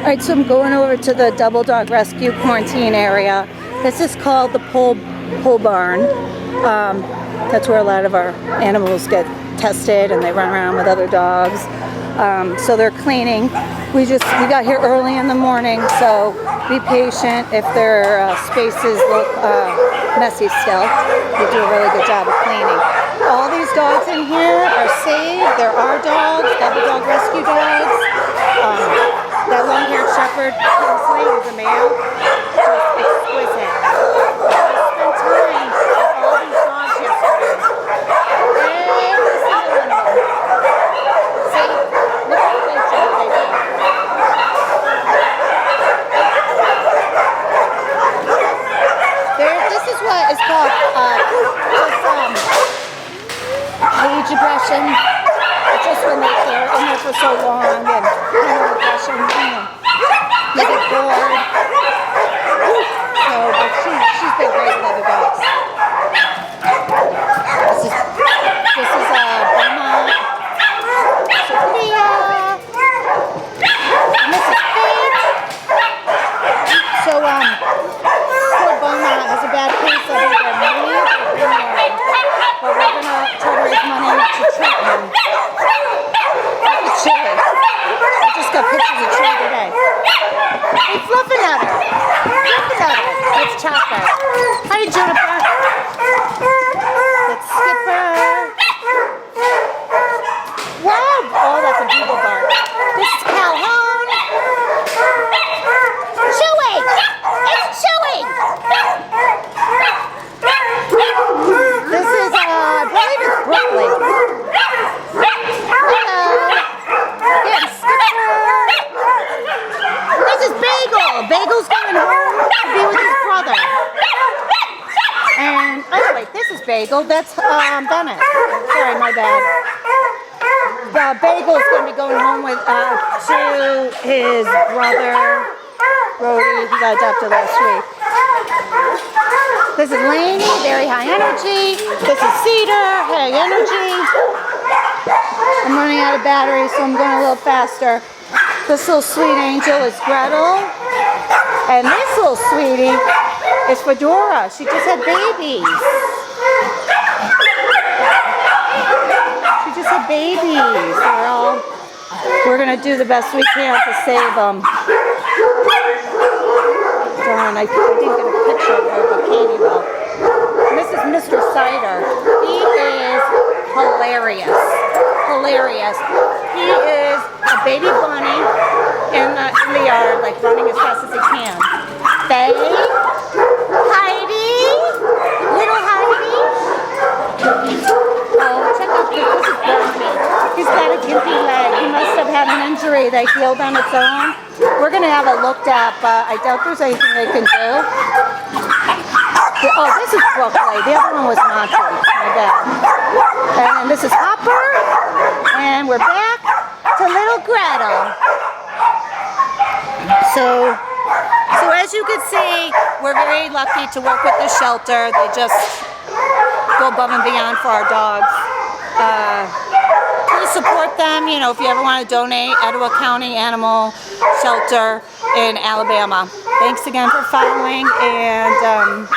Alright, so I'm going over to the double dog rescue quarantine area. This is called the pole barn. That's where a lot of our animals get tested and they run around with other dogs. So they're cleaning. We got here early in the morning, so be patient if their spaces look messy still. We do a really good job of cleaning. All these dogs in here are saved. They're our dogs, double dog rescue dogs. That long-haired shepherd, Kinsley, is a male. Just exquisite. I spent time with all these dogs yesterday. Every single one of them. See, look at the things that they do. This is what is called cage aggression. It's just when they're in there for so long and aggression, they get bored. So, but she's been great with other dogs. This is Burma, Sophia, and this is Faith. So, poor Burma has a bad case of either knee or ringworm, but we're gonna try to raise money to treat him. Chili. I just got pictures of Chili today. Hey, fluffing at her. Fluffing at her. Let's chop her. Hi, Juniper. Let's skip her. Wow. Oh, that's a bugle bark. This is Calhoun. Chewing. It's chewing. This is, I believe it's Brooklyn. Bagel's going home to be with his brother. And, oh wait, this is Bagel. That's Bennett. Sorry, my bad. Bagel's going to be going home with to his brother, Brody. He got adopted last week. This is Laney, very high energy. This is Cedar, high energy. I'm running out of battery, so I'm going a little faster. This little sweet angel is Gretel. And this little sweetie is Fedora. She just had babies. She just had babies. We're going to do the best we can to save them. Darn, I didn't get a picture of her, but Katie will. This is Mr. Cider. He is hilarious. Hilarious. He is a baby bunny in the yard, like running as fast as he can. Faye, Heidi, little Heidi. Oh, check out this. This is Bernie. He's got a gimpy leg. He must have had an injury that healed on its own. We're going to have it looked at, but I doubt there's anything they can do. Oh, this is Brooklyn. The other one was Monty. My bad. And this is Hopper. And we're back to little Gretel. So as you can see, we're very lucky to work with the shelter. They just go above and beyond for our dogs. Please support them, you know, if you ever want to donate. Etowah County Animal Shelter in Alabama. Thanks again for following, and